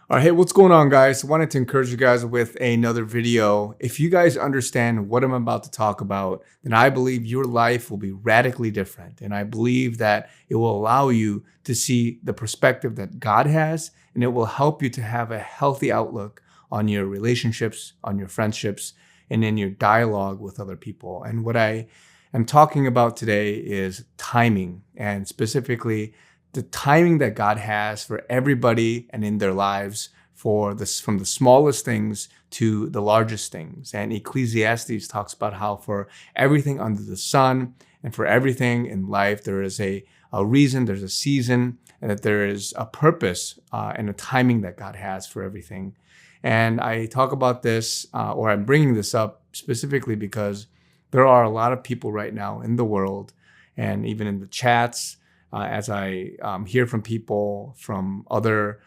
All right, hey, what's going on, guys? I wanted to encourage you guys with another video. If you guys understand what I'm about to talk about, then I believe your life will be radically different. And I believe that it will allow you to see the perspective that God has, and it will help you to have a healthy outlook on your relationships, on your friendships, and in your dialogue with other people. And what I am talking about today is timing, and specifically the timing that God has for everybody and in their lives, for this, from the smallest things to the largest things. And Ecclesiastes talks about how for everything under the sun and for everything in life, there is a reason, there's a season, and that there is a purpose and a timing that God has for everything. And I talk about this, or I'm bringing this up specifically because there are a lot of people right now in the world, and even in the chats, as I hear from people from other,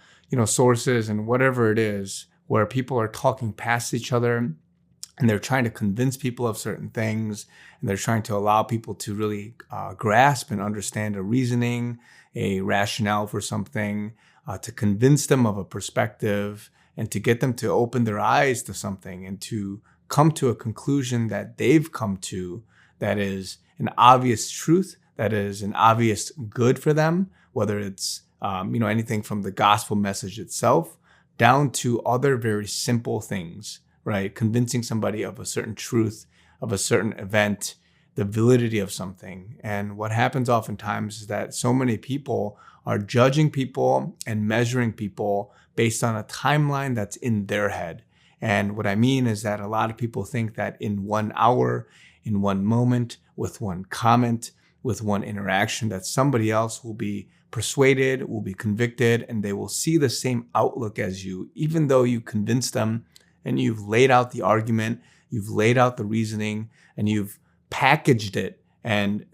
sources and whatever it is, where people are talking past each other and they're trying to convince people of certain things, and they're trying to allow people to really grasp and understand a reasoning, a rationale for something, to convince them of a perspective, and to get them to open their eyes to something and to come to a conclusion that they've come to that is an obvious truth, that is an obvious good for them, whether it's anything from the gospel message itself down to other very simple things, right? Convincing somebody of a certain truth, of a certain event, the validity of something. And what happens oftentimes is that so many people are judging people and measuring people based on a timeline that's in their head. And what I mean is that a lot of people think that in 1 hour, in one moment, with one comment, with one interaction, that somebody else will be persuaded, will be convicted, and they will see the same outlook as you, even though you convinced them and you've laid out the argument, you've laid out the reasoning, and you've packaged it and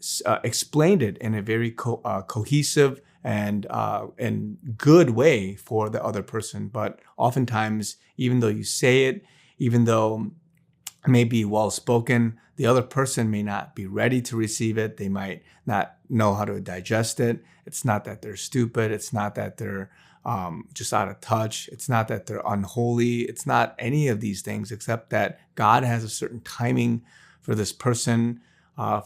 explained it in a very cohesive and good way for the other person. But oftentimes, even though you say it, even though it may be well spoken, the other person may not be ready to receive it. They might not know how to digest it. It's not that they're stupid. It's not that they're just out of touch. It's not that they're unholy. It's not any of these things, except that God has a certain timing for this person,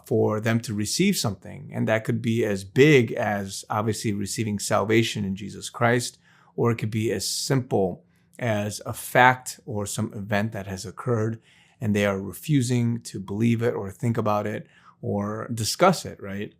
for them to receive something. And that could be as big as obviously receiving salvation in Jesus Christ, or it could be as simple as a fact or some event that has occurred, and they are refusing to believe it or think about it or discuss it, right?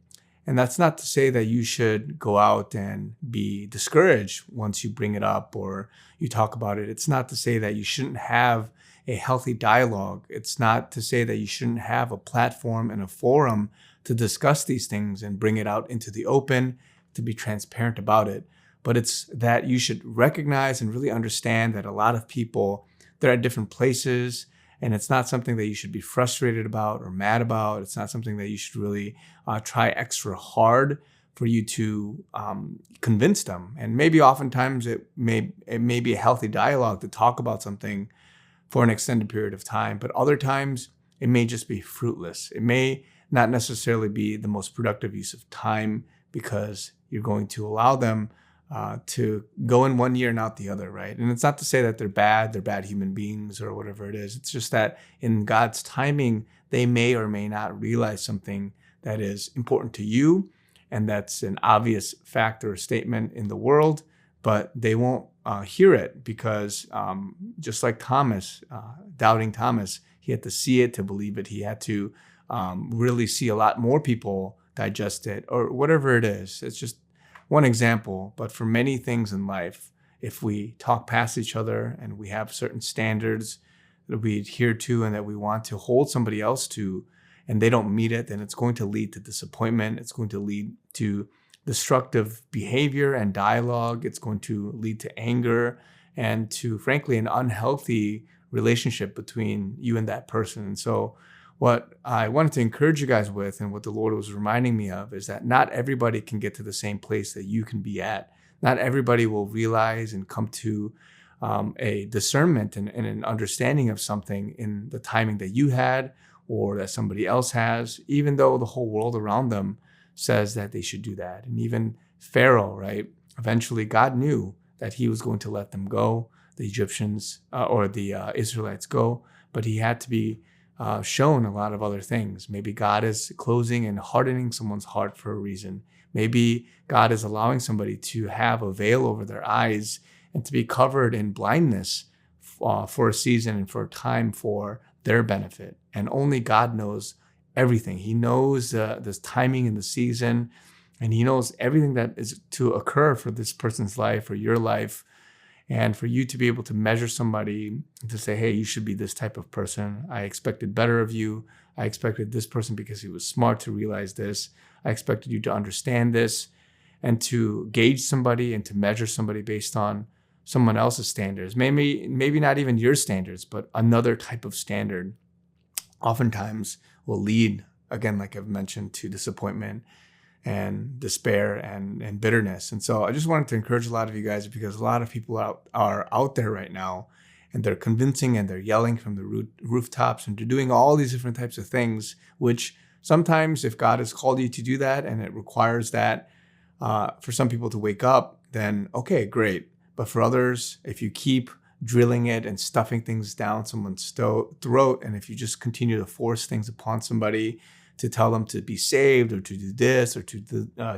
And that's not to say that you should go out and be discouraged once you bring it up or you talk about it. It's not to say that you shouldn't have a healthy dialogue. It's not to say that you shouldn't have a platform and a forum to discuss these things and bring it out into the open, to be transparent about it. But it's that you should recognize and really understand that a lot of people, they're at different places, and it's not something that you should be frustrated about or mad about. It's not something that you should really try extra hard for you to convince them. And maybe oftentimes it may be a healthy dialogue to talk about something for an extended period of time, but other times it may just be fruitless. It may not necessarily be the most productive use of time, because you're going to allow them to go in one ear and out the other, right? And it's not to say that they're bad human beings or whatever it is. It's just that in God's timing, they may or may not realize something that is important to you, and that's an obvious fact or statement in the world, but they won't hear it because just like Thomas, doubting Thomas, he had to see it to believe it. He had to really see a lot more people digest it, or whatever it is. It's just one example, but for many things in life, if we talk past each other and we have certain standards that we adhere to and that we want to hold somebody else to, and they don't meet it, then it's going to lead to disappointment. It's going to lead to destructive behavior and dialogue. It's going to lead to anger and to, frankly, an unhealthy relationship between you and that person. And so what I wanted to encourage you guys with, and what the Lord was reminding me of, is that not everybody can get to the same place that you can be at. Not everybody will realize and come to a discernment and an understanding of something in the timing that you had or that somebody else has, even though the whole world around them says that they should do that. And even Pharaoh, right? Eventually, God knew that he was going to let them go, the Egyptians or the Israelites go, but he had to be shown a lot of other things. Maybe God is closing and hardening someone's heart for a reason. Maybe God is allowing somebody to have a veil over their eyes and to be covered in blindness for a season and for a time for their benefit. And only God knows everything. He knows this timing in the season, and he knows everything that is to occur for this person's life or your life. And for you to be able to measure somebody to say, hey, you should be this type of person. I expected better of you. I expected this person because he was smart to realize this. I expected you to understand this, and to gauge somebody and to measure somebody based on someone else's standards. Maybe not even your standards, but another type of standard oftentimes will lead, again, like I've mentioned, to disappointment and despair and bitterness. And so I just wanted to encourage a lot of you guys, because a lot of people are out there right now, and they're convincing and they're yelling from the rooftops, and they're doing all these different types of things, which sometimes if God has called you to do that and it requires that for some people to wake up, then okay, great. But for others, if you keep drilling it and stuffing things down someone's throat, and if you just continue to force things upon somebody to tell them to be saved or to do this or to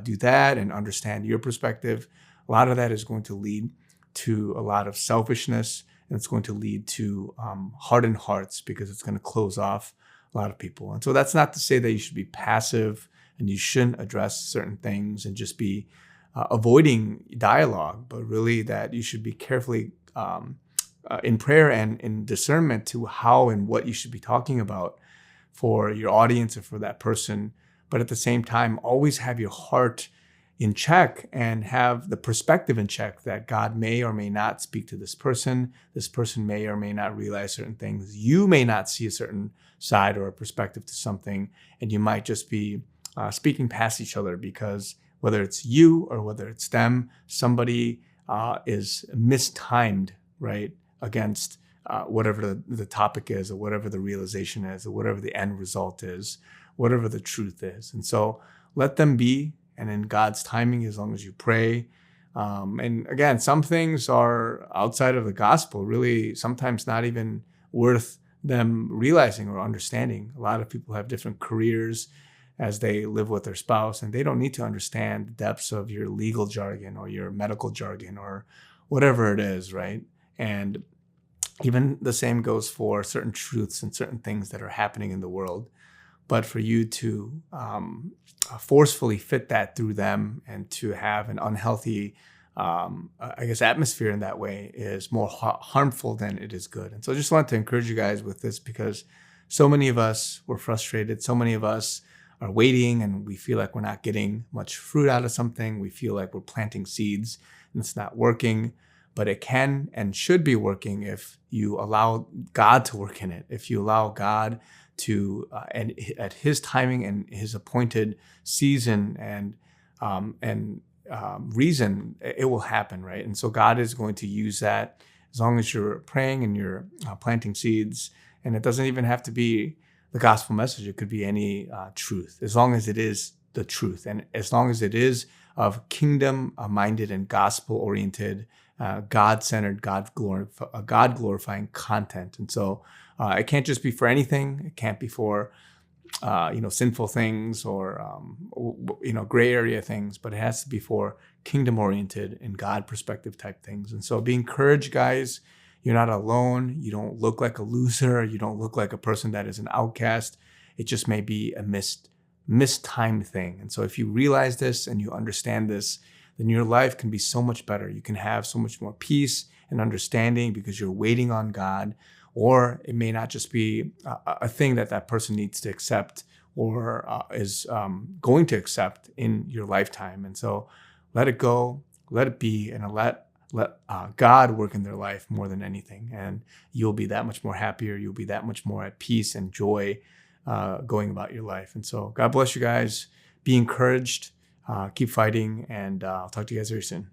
do that and understand your perspective, a lot of that is going to lead to a lot of selfishness, and it's going to lead to hardened hearts, because it's going to close off a lot of people. And so that's not to say that you should be passive and you shouldn't address certain things and just be avoiding dialogue, but really that you should be carefully in prayer and in discernment to how and what you should be talking about for your audience or for that person. But at the same time, always have your heart in check and have the perspective in check that God may or may not speak to this person. This person may or may not realize certain things. You may not see a certain side or a perspective to something, and you might just be speaking past each other, because whether it's you or whether it's them, somebody is mistimed, right, against whatever the topic is, or whatever the realization is, or whatever the end result is, whatever the truth is. And so let them be, and in God's timing, as long as you pray. And again, some things are outside of the gospel, really sometimes not even worth them realizing or understanding. A lot of people have different careers as they live with their spouse, and they don't need to understand the depths of your legal jargon or your medical jargon or whatever it is, right? And even the same goes for certain truths and certain things that are happening in the world. But for you to forcefully fit that through them and to have an unhealthy, atmosphere in that way is more harmful than it is good. And so I just wanted to encourage you guys with this, because so many of us were frustrated. So many of us are waiting, and we feel like we're not getting much fruit out of something. We feel like we're planting seeds and it's not working. But it can and should be working if you allow God to work in it. If you allow God to, and at His timing and His appointed season and reason, it will happen, right? And so God is going to use that as long as you're praying and you're planting seeds. And it doesn't even have to be the gospel message. It could be any truth, as long as it is the truth, and as long as it is of kingdom-minded and gospel-oriented, God-centered, God-glorifying content. And so it can't just be for anything. It can't be for sinful things or gray area things, but it has to be for kingdom-oriented and God perspective type things. And so be encouraged, guys. You're not alone. You don't look like a loser. You don't look like a person that is an outcast. It just may be a mistimed thing. And so if you realize this and you understand this, then your life can be so much better. You can have so much more peace and understanding because you're waiting on God. Or it may not just be a thing that person needs to accept or is going to accept in your lifetime. And so let it go, let it be, and let God work in their life more than anything. And you'll be that much more happier. You'll be that much more at peace and joy going about your life. And so God bless you guys. Be encouraged. Keep fighting. And I'll talk to you guys very soon.